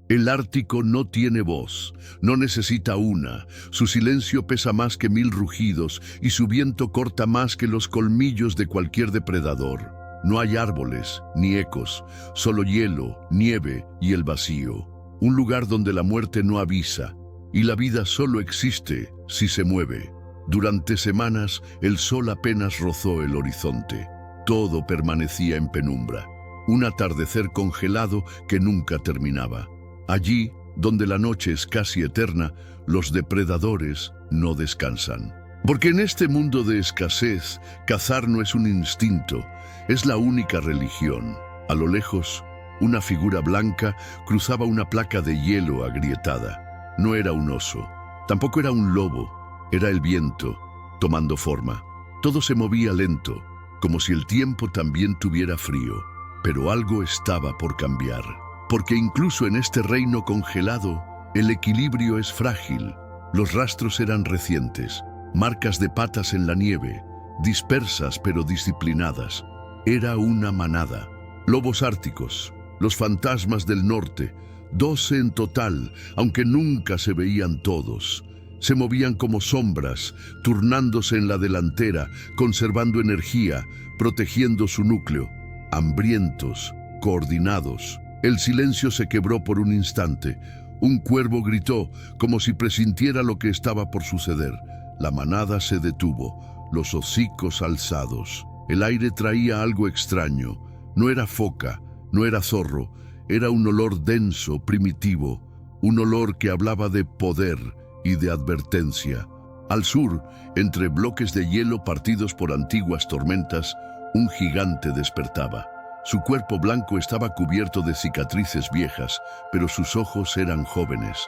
El Ártico no tiene voz, no necesita una, su silencio pesa más que 1000 rugidos y su viento corta más que los colmillos de cualquier depredador. No hay árboles, ni ecos, solo hielo, nieve y el vacío. Un lugar donde la muerte no avisa, y la vida solo existe si se mueve. Durante semanas, el sol apenas rozó el horizonte. Todo permanecía en penumbra. Un atardecer congelado que nunca terminaba. Allí, donde la noche es casi eterna, los depredadores no descansan. Porque en este mundo de escasez, cazar no es un instinto, es la única religión. A lo lejos, una figura blanca cruzaba una placa de hielo agrietada. No era un oso, tampoco era un lobo, era el viento, tomando forma. Todo se movía lento, como si el tiempo también tuviera frío, pero algo estaba por cambiar. Porque incluso en este reino congelado, el equilibrio es frágil. Los rastros eran recientes, marcas de patas en la nieve, dispersas pero disciplinadas. Era una manada. Lobos árticos, los fantasmas del norte, 12 en total, aunque nunca se veían todos. Se movían como sombras, turnándose en la delantera, conservando energía, protegiendo su núcleo. Hambrientos, coordinados. El silencio se quebró por un instante. Un cuervo gritó, como si presintiera lo que estaba por suceder. La manada se detuvo, los hocicos alzados. El aire traía algo extraño. No era foca, no era zorro. Era un olor denso, primitivo. Un olor que hablaba de poder y de advertencia. Al sur, entre bloques de hielo partidos por antiguas tormentas, un gigante despertaba. Su cuerpo blanco estaba cubierto de cicatrices viejas, pero sus ojos eran jóvenes.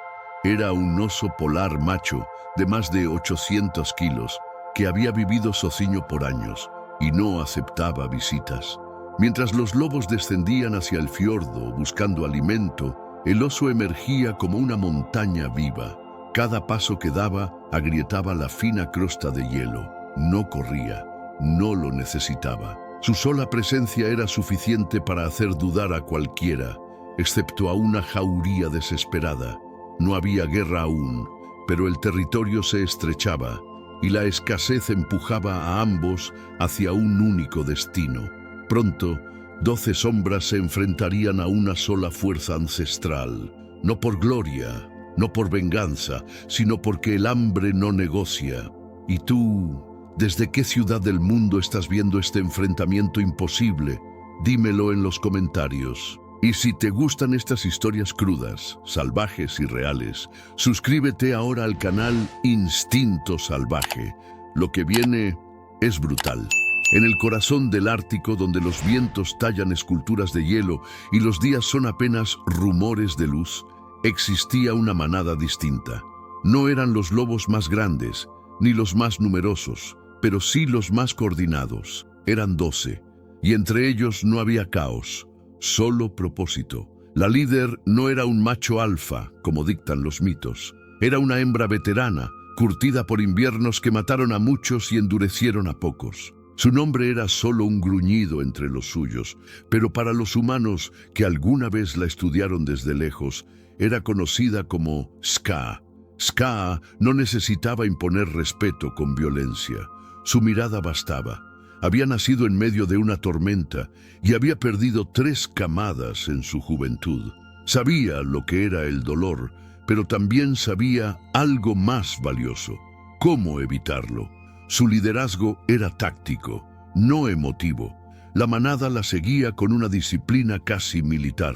Era un oso polar macho de más de 800 kilos, que había vivido sociño por años y no aceptaba visitas. Mientras los lobos descendían hacia el fiordo buscando alimento, el oso emergía como una montaña viva. Cada paso que daba agrietaba la fina crosta de hielo. No corría, no lo necesitaba. Su sola presencia era suficiente para hacer dudar a cualquiera, excepto a una jauría desesperada. No había guerra aún, pero el territorio se estrechaba y la escasez empujaba a ambos hacia un único destino. Pronto, 12 sombras se enfrentarían a una sola fuerza ancestral, no por gloria, no por venganza, sino porque el hambre no negocia. Y tú, ¿desde qué ciudad del mundo estás viendo este enfrentamiento imposible? Dímelo en los comentarios. Y si te gustan estas historias crudas, salvajes y reales, suscríbete ahora al canal Instinto Salvaje. Lo que viene es brutal. En el corazón del Ártico, donde los vientos tallan esculturas de hielo y los días son apenas rumores de luz, existía una manada distinta. No eran los lobos más grandes, ni los más numerosos, pero sí los más coordinados. Eran 12, y entre ellos no había caos, solo propósito. La líder no era un macho alfa, como dictan los mitos. Era una hembra veterana, curtida por inviernos que mataron a muchos y endurecieron a pocos. Su nombre era solo un gruñido entre los suyos, pero para los humanos que alguna vez la estudiaron desde lejos, era conocida como Ska. Ska no necesitaba imponer respeto con violencia. Su mirada bastaba. Había nacido en medio de una tormenta y había perdido 3 camadas en su juventud. Sabía lo que era el dolor, pero también sabía algo más valioso: cómo evitarlo. Su liderazgo era táctico, no emotivo. La manada la seguía con una disciplina casi militar.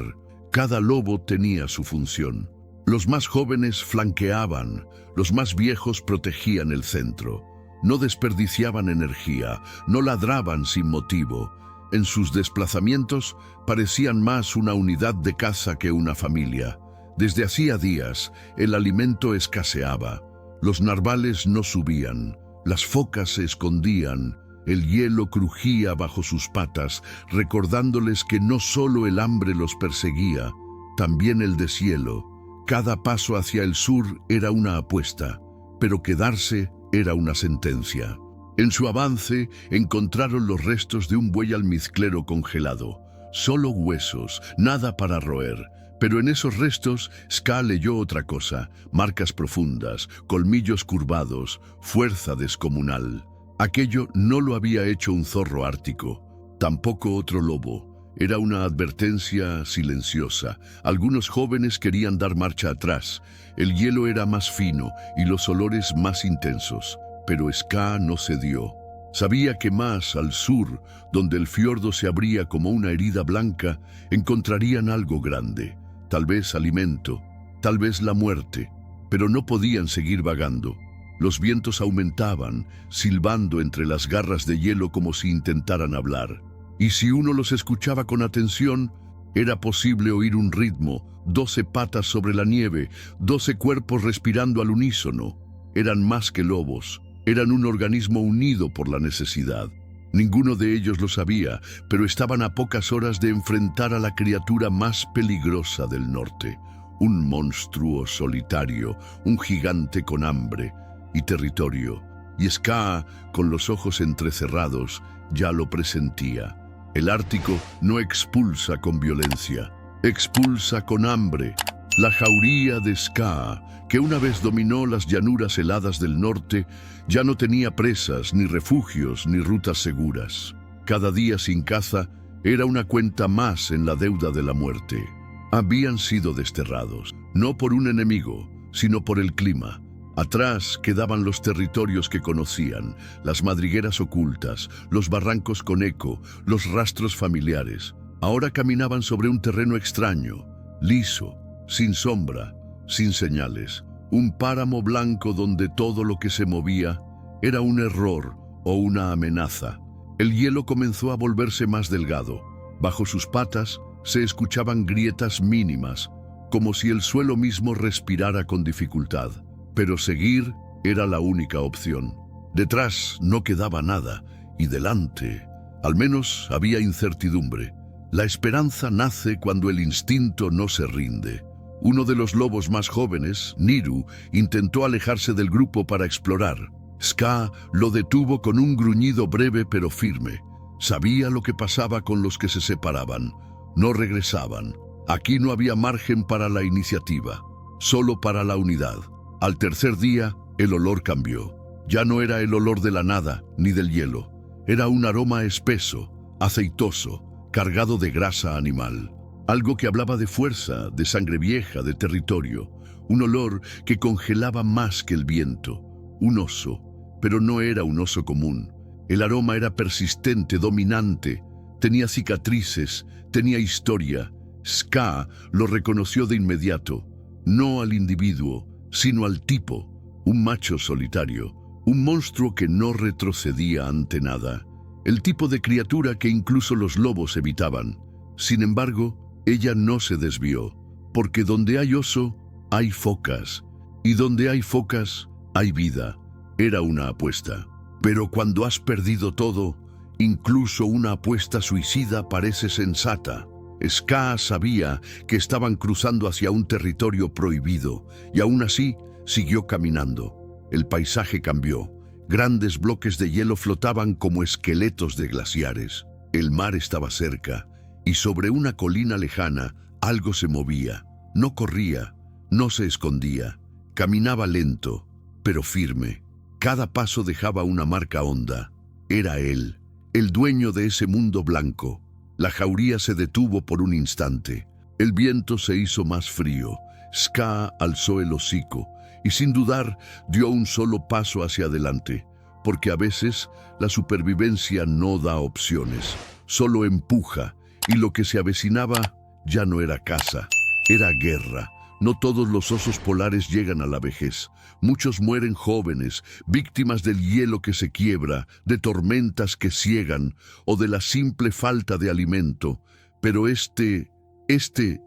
Cada lobo tenía su función. Los más jóvenes flanqueaban, los más viejos protegían el centro. No desperdiciaban energía, no ladraban sin motivo. En sus desplazamientos parecían más una unidad de caza que una familia. Desde hacía días, el alimento escaseaba. Los narvales no subían, las focas se escondían, el hielo crujía bajo sus patas, recordándoles que no solo el hambre los perseguía, también el deshielo. Cada paso hacia el sur era una apuesta, pero quedarse era una sentencia. En su avance encontraron los restos de un buey almizclero congelado. Solo huesos, nada para roer, Pero en esos restos, Ska leyó otra cosa: marcas profundas, colmillos curvados, fuerza descomunal. Aquello no lo había hecho un zorro ártico, tampoco otro lobo. Era una advertencia silenciosa. Algunos jóvenes querían dar marcha atrás. El hielo era más fino y los olores más intensos. Pero Ska no cedió. Sabía que más al sur, donde el fiordo se abría como una herida blanca, encontrarían algo grande. Tal vez alimento, tal vez la muerte, pero no podían seguir vagando. Los vientos aumentaban, silbando entre las garras de hielo como si intentaran hablar. Y si uno los escuchaba con atención, era posible oír un ritmo: 12 patas sobre la nieve, 12 cuerpos respirando al unísono. Eran más que lobos, eran un organismo unido por la necesidad. Ninguno de ellos lo sabía, pero estaban a pocas horas de enfrentar a la criatura más peligrosa del norte. Un monstruo solitario, un gigante con hambre y territorio. Y Ska, con los ojos entrecerrados, ya lo presentía. El Ártico no expulsa con violencia, expulsa con hambre. La jauría de Ska, que una vez dominó las llanuras heladas del norte, ya no tenía presas, ni refugios, ni rutas seguras. Cada día sin caza era una cuenta más en la deuda de la muerte. Habían sido desterrados, no por un enemigo, sino por el clima. Atrás quedaban los territorios que conocían, las madrigueras ocultas, los barrancos con eco, los rastros familiares. Ahora caminaban sobre un terreno extraño, liso, sin sombra, sin señales. Un páramo blanco donde todo lo que se movía era un error o una amenaza. El hielo comenzó a volverse más delgado. Bajo sus patas se escuchaban grietas mínimas, como si el suelo mismo respirara con dificultad. Pero seguir era la única opción. Detrás no quedaba nada, y delante, al menos, había incertidumbre. La esperanza nace cuando el instinto no se rinde. Uno de los lobos más jóvenes, Niru, intentó alejarse del grupo para explorar. Ska lo detuvo con un gruñido breve pero firme. Sabía lo que pasaba con los que se separaban. No regresaban. Aquí no había margen para la iniciativa, solo para la unidad. Al tercer día, el olor cambió. Ya no era el olor de la nada ni del hielo. Era un aroma espeso, aceitoso, cargado de grasa animal. Algo que hablaba de fuerza, de sangre vieja, de territorio. Un olor que congelaba más que el viento. Un oso, pero no era un oso común. El aroma era persistente, dominante. Tenía cicatrices, tenía historia. Ska lo reconoció de inmediato. No al individuo, sino al tipo. Un macho solitario. Un monstruo que no retrocedía ante nada. El tipo de criatura que incluso los lobos evitaban. Sin embargo, ella no se desvió, porque donde hay oso, hay focas, y donde hay focas, hay vida. Era una apuesta. Pero cuando has perdido todo, incluso una apuesta suicida parece sensata. Ska sabía que estaban cruzando hacia un territorio prohibido, y aún así siguió caminando. El paisaje cambió. Grandes bloques de hielo flotaban como esqueletos de glaciares. El mar estaba cerca, y sobre una colina lejana algo se movía. No corría, no se escondía. Caminaba lento, pero firme. Cada paso dejaba una marca honda. Era él, el dueño de ese mundo blanco. La jauría se detuvo por un instante. El viento se hizo más frío. Ska alzó el hocico y sin dudar dio un solo paso hacia adelante, porque a veces la supervivencia no da opciones, solo empuja, y lo que se avecinaba ya no era caza, era guerra. No todos los osos polares llegan a la vejez. Muchos mueren jóvenes, víctimas del hielo que se quiebra, de tormentas que ciegan o de la simple falta de alimento. Pero este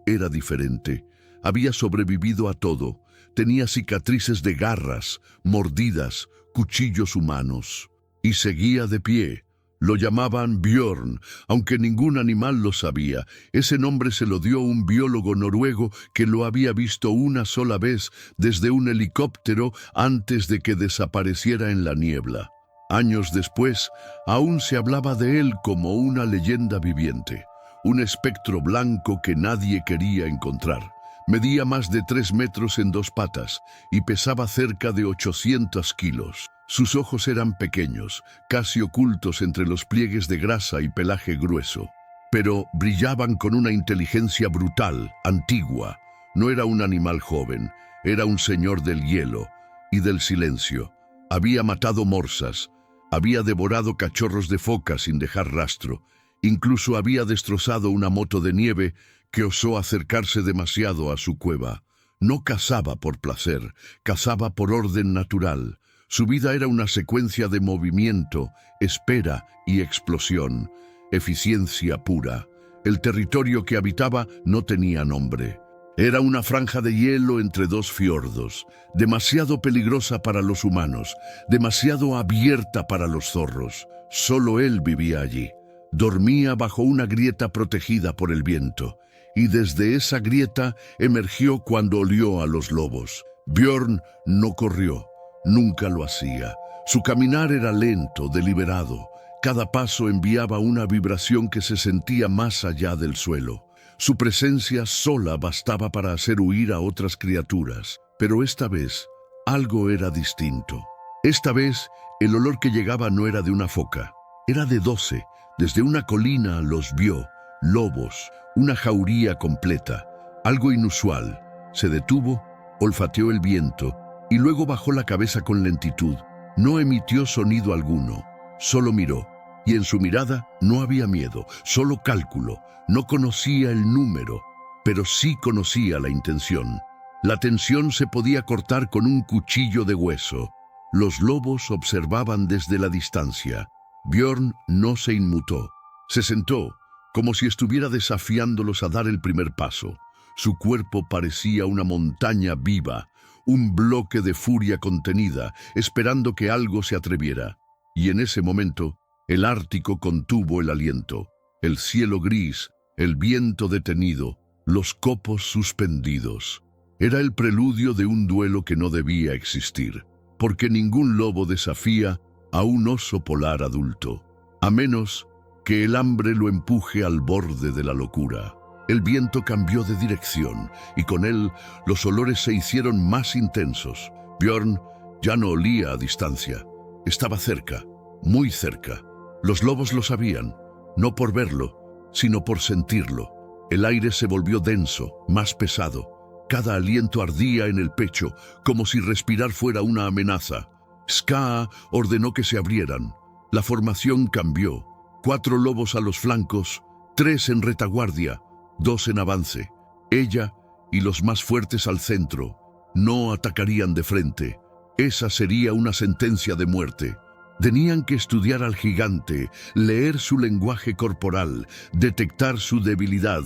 era diferente. Había sobrevivido a todo. Tenía cicatrices de garras, mordidas, cuchillos humanos. Y seguía de pie. Lo llamaban Björn, aunque ningún animal lo sabía. Ese nombre se lo dio un biólogo noruego que lo había visto una sola vez desde un helicóptero antes de que desapareciera en la niebla. Años después, aún se hablaba de él como una leyenda viviente. un espectro blanco que nadie quería encontrar. Medía más de 3 metros en 2 patas y pesaba cerca de 800 kilos. Sus ojos eran pequeños, casi ocultos entre los pliegues de grasa y pelaje grueso, pero brillaban con una inteligencia brutal, antigua. No era un animal joven, era un señor del hielo y del silencio. Había matado morsas, había devorado cachorros de foca sin dejar rastro, incluso había destrozado una moto de nieve que osó acercarse demasiado a su cueva. No cazaba por placer, cazaba por orden natural. Su vida era una secuencia de movimiento, espera y explosión, eficiencia pura. El territorio que habitaba no tenía nombre. Era una franja de hielo entre 2 fiordos, demasiado peligrosa para los humanos, demasiado abierta para los zorros. Solo él vivía allí. Dormía bajo una grieta protegida por el viento, y desde esa grieta emergió cuando olió a los lobos. Björn no corrió, nunca lo hacía. Su caminar era lento, deliberado. Cada paso enviaba una vibración que se sentía más allá del suelo. Su presencia sola bastaba para hacer huir a otras criaturas, pero esta vez algo era distinto. Esta vez el olor que llegaba no era de una foca, era de 12. Desde una colina los vio, lobos, una jauría completa, algo inusual. Se detuvo, olfateó el viento y luego bajó la cabeza con lentitud. No emitió sonido alguno, solo miró. Y en su mirada no había miedo, solo cálculo. No conocía el número, pero sí conocía la intención. La tensión se podía cortar con un cuchillo de hueso. Los lobos observaban desde la distancia. Björn no se inmutó. Se sentó, como si estuviera desafiándolos a dar el primer paso. Su cuerpo parecía una montaña viva, un bloque de furia contenida, esperando que algo se atreviera. Y en ese momento, el Ártico contuvo el aliento. El cielo gris, el viento detenido, los copos suspendidos. Era el preludio de un duelo que no debía existir, porque ningún lobo desafía a un oso polar adulto, a menos que el hambre lo empuje al borde de la locura. El viento cambió de dirección y con él los olores se hicieron más intensos. Björn ya no olía a distancia, estaba cerca, muy cerca. Los lobos lo sabían, no por verlo, sino por sentirlo. El aire se volvió denso, más pesado. Cada aliento ardía en el pecho, como si respirar fuera una amenaza. Skaa ordenó que se abrieran. La formación cambió. 4 lobos a los flancos, 3 en retaguardia, 2 en avance. Ella y los más fuertes al centro. No atacarían de frente. Esa sería una sentencia de muerte. Tenían que estudiar al gigante, leer su lenguaje corporal, detectar su debilidad.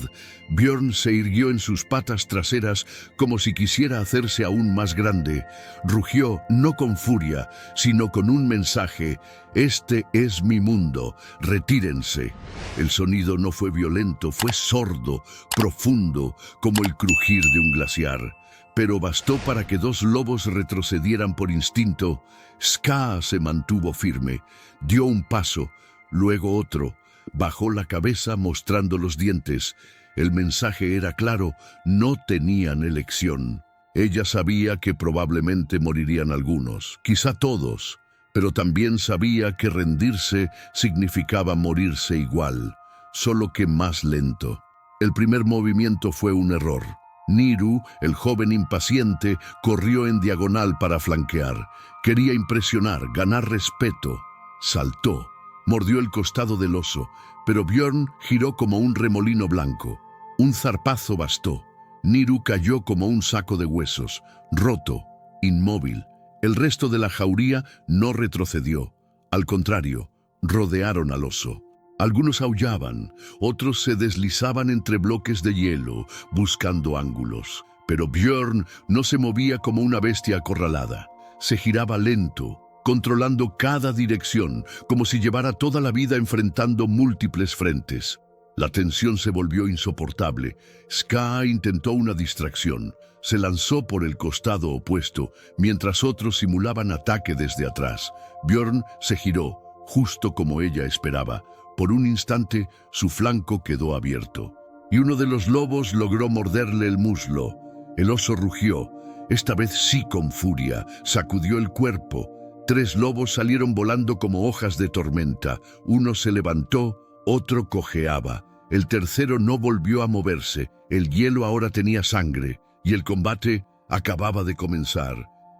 Björn se irguió en sus patas traseras como si quisiera hacerse aún más grande. Rugió, no con furia, sino con un mensaje: «Este es mi mundo, retírense». El sonido no fue violento, fue sordo, profundo, como el crujir de un glaciar. Pero bastó para que 2 lobos retrocedieran por instinto. Skaa se mantuvo firme, dio un paso, luego otro, bajó la cabeza mostrando los dientes. El mensaje era claro, no tenían elección. Ella sabía que probablemente morirían algunos, quizá todos, pero también sabía que rendirse significaba morirse igual, solo que más lento. El primer movimiento fue un error. Niru, el joven impaciente, corrió en diagonal para flanquear. Quería impresionar, ganar respeto. Saltó, mordió el costado del oso, pero Björn giró como un remolino blanco. Un zarpazo bastó. Niru cayó como un saco de huesos, roto, inmóvil. El resto de la jauría no retrocedió. Al contrario, rodearon al oso. Algunos aullaban, otros se deslizaban entre bloques de hielo, buscando ángulos. Pero Björn no se movía como una bestia acorralada. Se giraba lento, controlando cada dirección, como si llevara toda la vida enfrentando múltiples frentes. La tensión se volvió insoportable. Skaa intentó una distracción. Se lanzó por el costado opuesto, mientras otros simulaban ataque desde atrás. Björn se giró, justo como ella esperaba. Por un instante, su flanco quedó abierto, y uno de los lobos logró morderle el muslo. El oso rugió, esta vez sí con furia, sacudió el cuerpo. 3 lobos salieron volando como hojas de tormenta. Uno se levantó, otro cojeaba. El tercero no volvió a moverse. El hielo ahora tenía sangre, y el combate acababa de comenzar.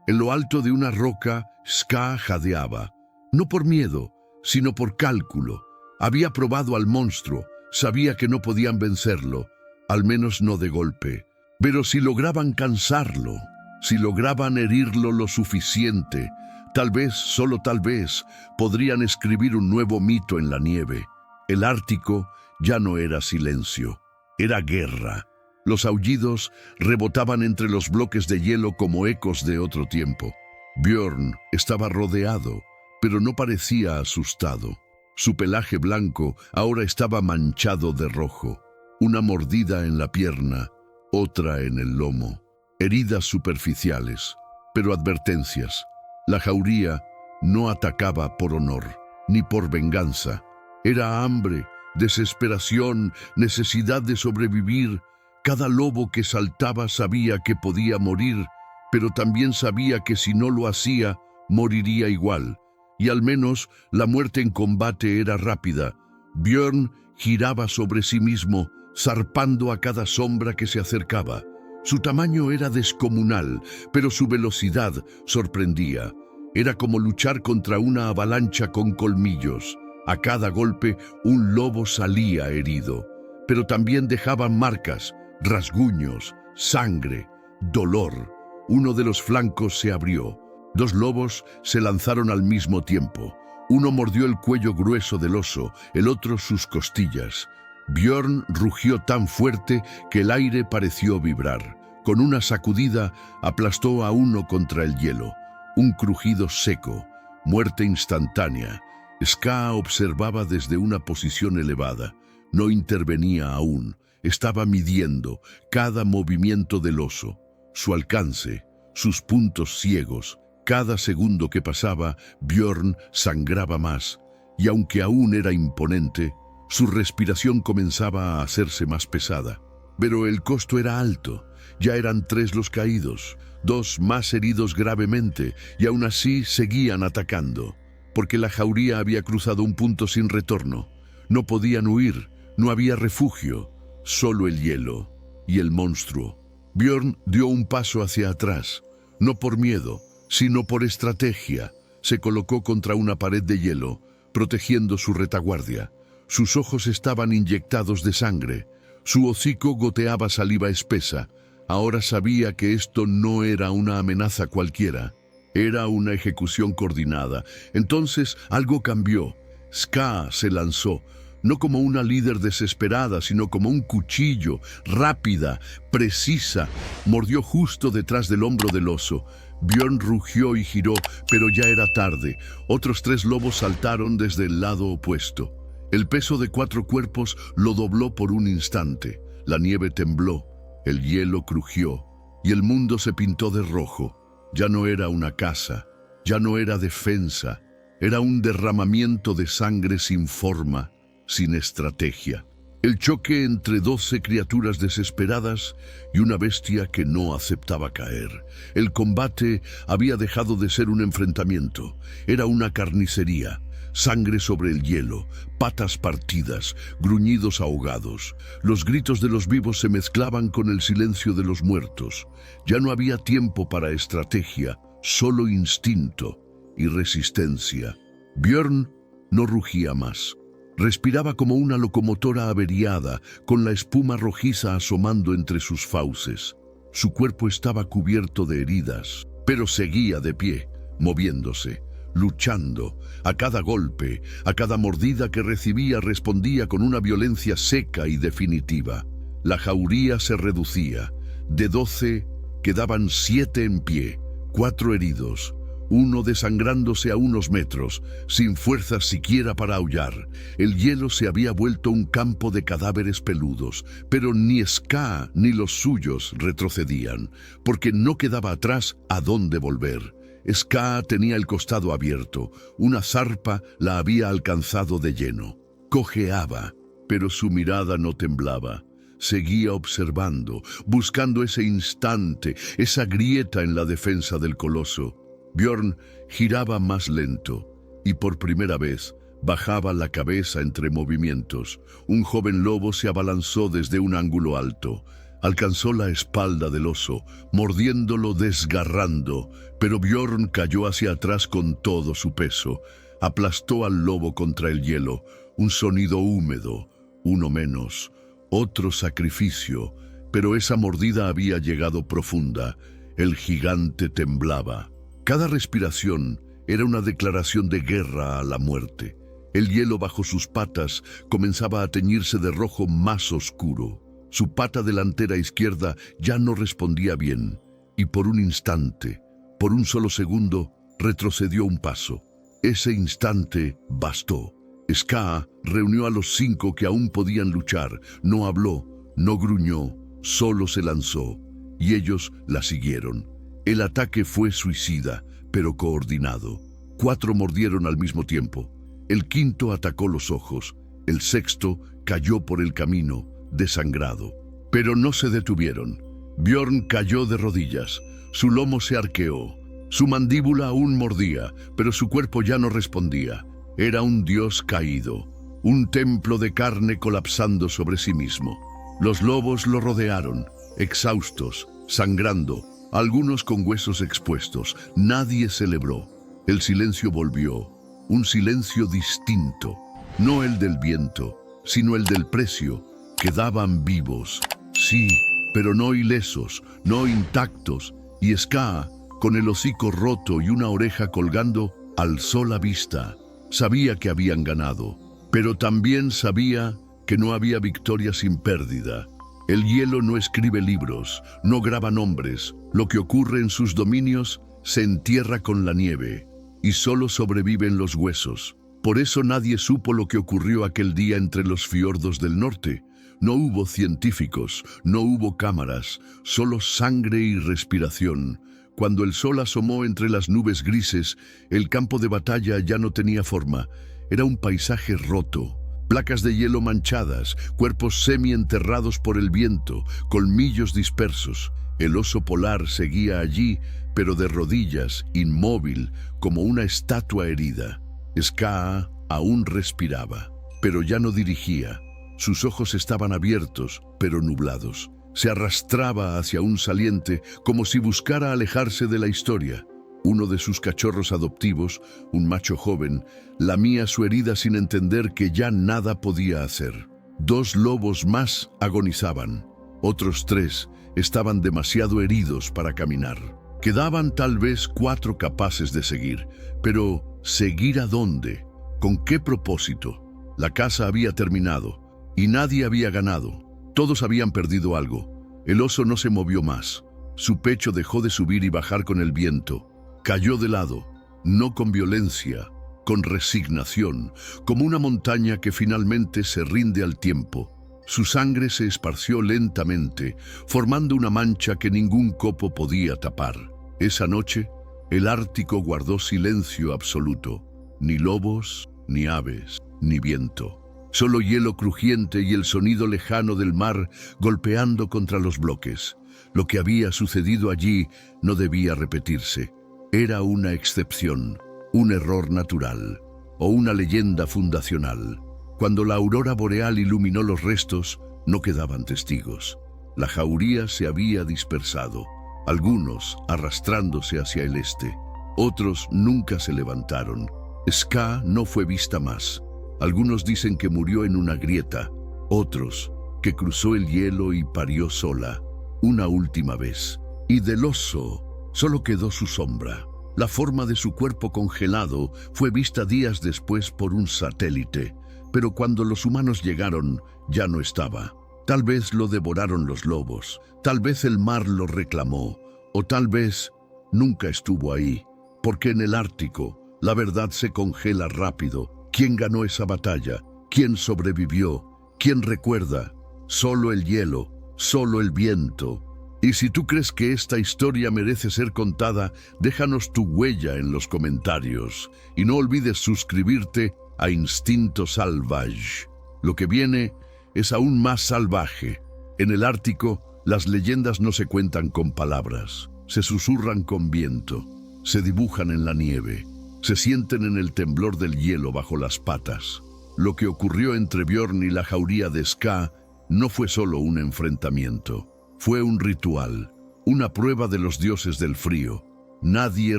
En lo alto de una roca, Skaa jadeaba. No por miedo, sino por cálculo. Había probado al monstruo, sabía que no podían vencerlo, al menos no de golpe. Pero si lograban cansarlo, si lograban herirlo lo suficiente, tal vez, solo tal vez, podrían escribir un nuevo mito en la nieve. El Ártico ya no era silencio, era guerra. Los aullidos rebotaban entre los bloques de hielo como ecos de otro tiempo. Björn estaba rodeado, pero no parecía asustado. Su pelaje blanco ahora estaba manchado de rojo. Una mordida en la pierna, otra en el lomo. Heridas superficiales, pero advertencias. La jauría no atacaba por honor, ni por venganza. Era hambre, desesperación, necesidad de sobrevivir. Cada lobo que saltaba sabía que podía morir, pero también sabía que si no lo hacía, moriría igual. Y al menos la muerte en combate era rápida. Björn giraba sobre sí mismo, zarpando a cada sombra que se acercaba. Su tamaño era descomunal, pero su velocidad sorprendía. Era como luchar contra una avalancha con colmillos. A cada golpe, un lobo salía herido, pero también dejaban marcas, rasguños, sangre, dolor. Uno de los flancos se abrió. 2 lobos se lanzaron al mismo tiempo. Uno mordió el cuello grueso del oso, el otro sus costillas. Björn rugió tan fuerte que el aire pareció vibrar. Con una sacudida aplastó a uno contra el hielo. Un crujido seco, muerte instantánea. Skaa observaba desde una posición elevada. No intervenía aún. Estaba midiendo cada movimiento del oso, su alcance, sus puntos ciegos. Cada segundo que pasaba, Björn sangraba más, y aunque aún era imponente, su respiración comenzaba a hacerse más pesada. Pero el costo era alto. Ya eran 3 los caídos, 2 más heridos gravemente, y aún así seguían atacando, porque la jauría había cruzado un punto sin retorno. No podían huir, no había refugio, solo el hielo y el monstruo. Björn dio un paso hacia atrás, no por miedo, sino por estrategia. Se colocó contra una pared de hielo, protegiendo su retaguardia. Sus ojos estaban inyectados de sangre. Su hocico goteaba saliva espesa. Ahora sabía que esto no era una amenaza cualquiera. Era una ejecución coordinada. Entonces algo cambió. Skaa se lanzó, no como una líder desesperada, sino como un cuchillo, rápida, precisa. Mordió justo detrás del hombro del oso. Björn rugió y giró, pero ya era tarde. Otros 3 lobos saltaron desde el lado opuesto. El peso de 4 cuerpos lo dobló por un instante. La nieve tembló, el hielo crujió, y el mundo se pintó de rojo. Ya no era una casa, ya no era defensa. Era un derramamiento de sangre sin forma, sin estrategia. El choque entre 12 criaturas desesperadas y una bestia que no aceptaba caer. El combate había dejado de ser un enfrentamiento. Era una carnicería. Sangre sobre el hielo, patas partidas, gruñidos ahogados. Los gritos de los vivos se mezclaban con el silencio de los muertos. Ya no había tiempo para estrategia, solo instinto y resistencia. Björn no rugía más. Respiraba como una locomotora averiada, con la espuma rojiza asomando entre sus fauces. Su cuerpo estaba cubierto de heridas, pero seguía de pie, moviéndose, luchando. A cada golpe, a cada mordida que recibía, respondía con una violencia seca y definitiva. La jauría se reducía. De 12 quedaban 7 en pie, 4 heridos, uno desangrándose a unos metros, sin fuerzas siquiera para aullar. El hielo se había vuelto un campo de cadáveres peludos, pero ni Skaa ni los suyos retrocedían, porque no quedaba atrás a dónde volver. Skaa tenía el costado abierto, una zarpa la había alcanzado de lleno. Cojeaba, pero su mirada no temblaba. Seguía observando, buscando ese instante, esa grieta en la defensa del coloso. Björn giraba más lento y por primera vez bajaba la cabeza entre movimientos. Un joven lobo se abalanzó desde un ángulo alto. Alcanzó la espalda del oso, mordiéndolo, desgarrando, pero Björn cayó hacia atrás con todo su peso. Aplastó al lobo contra el hielo. Un sonido húmedo, uno menos, otro sacrificio, pero esa mordida había llegado profunda. El gigante temblaba. Cada respiración era una declaración de guerra a la muerte. El hielo bajo sus patas comenzaba a teñirse de rojo más oscuro. Su pata delantera izquierda ya no respondía bien, y por un instante, por un solo segundo, retrocedió un paso. Ese instante bastó. Skaa reunió a los 5 que aún podían luchar. No habló, no gruñó, solo se lanzó, y ellos la siguieron. El ataque fue suicida, pero coordinado. 4 mordieron al mismo tiempo. El 5.º atacó los ojos. El 6.º cayó por el camino, desangrado. Pero no se detuvieron. Björn cayó de rodillas. Su lomo se arqueó. Su mandíbula aún mordía, pero su cuerpo ya no respondía. Era un dios caído, un templo de carne colapsando sobre sí mismo. Los lobos lo rodearon, exhaustos, sangrando, algunos con huesos expuestos. Nadie celebró. El silencio volvió, un silencio distinto, no el del viento, sino el del precio. Quedaban vivos, sí, pero no ilesos, no intactos, y Skaa, con el hocico roto y una oreja colgando, alzó la vista. Sabía que habían ganado, pero también sabía que no había victoria sin pérdida. El hielo no escribe libros, no graba nombres. Lo que ocurre en sus dominios se entierra con la nieve, y solo sobreviven los huesos. Por eso nadie supo lo que ocurrió aquel día entre los fiordos del norte. No hubo científicos, no hubo cámaras, solo sangre y respiración. Cuando el sol asomó entre las nubes grises, el campo de batalla ya no tenía forma. Era un paisaje roto, placas de hielo manchadas, cuerpos semienterrados por el viento, colmillos dispersos. El oso polar seguía allí, pero de rodillas, inmóvil, como una estatua herida. Skaa aún respiraba, pero ya no dirigía. Sus ojos estaban abiertos, pero nublados. Se arrastraba hacia un saliente como si buscara alejarse de la historia. Uno de sus cachorros adoptivos, un macho joven, lamía su herida sin entender que ya nada podía hacer. 2 lobos más agonizaban. Otros 3 estaban demasiado heridos para caminar. Quedaban tal vez 4 capaces de seguir, pero ¿seguir a dónde? ¿Con qué propósito? La caza había terminado y nadie había ganado. Todos habían perdido algo. El oso no se movió más. Su pecho dejó de subir y bajar con el viento. Cayó de lado, no con violencia, con resignación, como una montaña que finalmente se rinde al tiempo. Su sangre se esparció lentamente, formando una mancha que ningún copo podía tapar. Esa noche, el Ártico guardó silencio absoluto. Ni lobos, ni aves, ni viento. Solo hielo crujiente y el sonido lejano del mar golpeando contra los bloques. Lo que había sucedido allí no debía repetirse. Era una excepción, un error natural o una leyenda fundacional. Cuando la aurora boreal iluminó los restos, no quedaban testigos. La jauría se había dispersado, algunos arrastrándose hacia el este. Otros nunca se levantaron. Skaa no fue vista más. Algunos dicen que murió en una grieta, otros que cruzó el hielo y parió sola, una última vez. Y del oso solo quedó su sombra. La forma de su cuerpo congelado fue vista días después por un satélite, pero cuando los humanos llegaron ya no estaba. Tal vez lo devoraron los lobos, tal vez el mar lo reclamó, o tal vez nunca estuvo ahí, porque en el Ártico la verdad se congela rápido. ¿Quién ganó esa batalla? ¿Quién sobrevivió? ¿Quién recuerda? Solo el hielo, solo el viento. Y si tú crees que esta historia merece ser contada, déjanos tu huella en los comentarios. Y no olvides suscribirte a Instinto Salvage. Lo que viene es aún más salvaje. En el Ártico, las leyendas no se cuentan con palabras, se susurran con viento, se dibujan en la nieve, se sienten en el temblor del hielo bajo las patas. Lo que ocurrió entre Björn y la jauría de Ska no fue solo un enfrentamiento, fue un ritual, una prueba de los dioses del frío. Nadie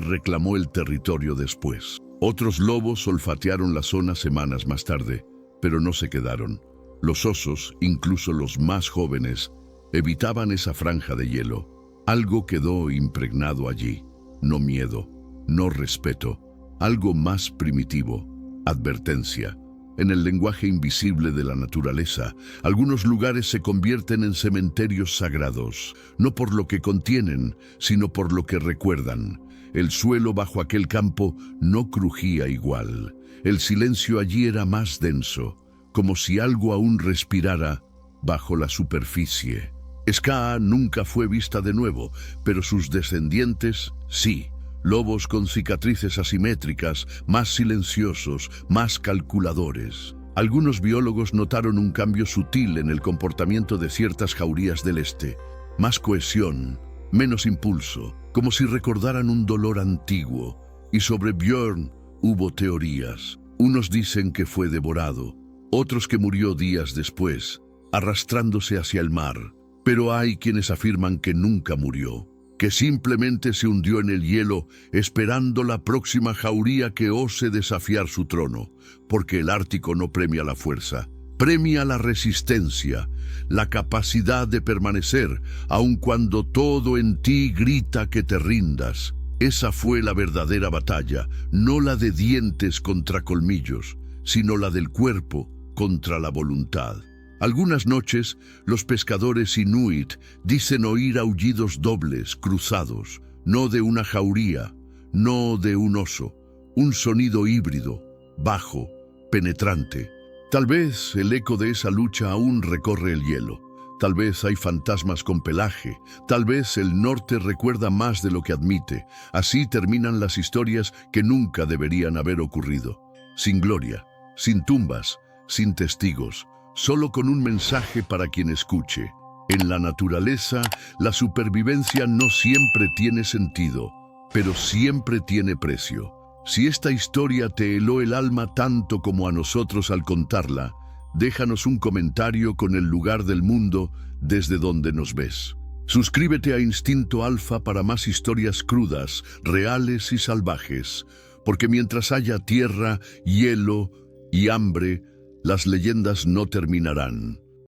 reclamó el territorio después. Otros lobos olfatearon la zona semanas más tarde, pero no se quedaron. Los osos, incluso los más jóvenes, evitaban esa franja de hielo. Algo quedó impregnado allí. No miedo, no respeto, algo más primitivo, advertencia. En el lenguaje invisible de la naturaleza, algunos lugares se convierten en cementerios sagrados, no por lo que contienen, sino por lo que recuerdan. El suelo bajo aquel campo no crujía igual. El silencio allí era más denso, como si algo aún respirara bajo la superficie. Ska nunca fue vista de nuevo, pero sus descendientes sí. Lobos con cicatrices asimétricas, más silenciosos, más calculadores. Algunos biólogos notaron un cambio sutil en el comportamiento de ciertas jaurías del este. Más cohesión, menos impulso, como si recordaran un dolor antiguo. Y sobre Björn hubo teorías. Unos dicen que fue devorado, otros que murió días después, arrastrándose hacia el mar. Pero hay quienes afirman que nunca murió, que simplemente se hundió en el hielo esperando la próxima jauría que ose desafiar su trono, porque el Ártico no premia la fuerza, premia la resistencia, la capacidad de permanecer, aun cuando todo en ti grita que te rindas. Esa fue la verdadera batalla, no la de dientes contra colmillos, sino la del cuerpo contra la voluntad. Algunas noches, los pescadores inuit dicen oír aullidos dobles, cruzados, no de una jauría, no de un oso, un sonido híbrido, bajo, penetrante. Tal vez el eco de esa lucha aún recorre el hielo. Tal vez hay fantasmas con pelaje. Tal vez el norte recuerda más de lo que admite. Así terminan las historias que nunca deberían haber ocurrido. Sin gloria, sin tumbas, sin testigos. Solo con un mensaje para quien escuche. En la naturaleza, la supervivencia no siempre tiene sentido, pero siempre tiene precio. Si esta historia te heló el alma tanto como a nosotros al contarla, déjanos un comentario con el lugar del mundo desde donde nos ves. Suscríbete a Instinto Alfa para más historias crudas, reales y salvajes, porque mientras haya tierra, hielo y hambre, las leyendas no terminarán.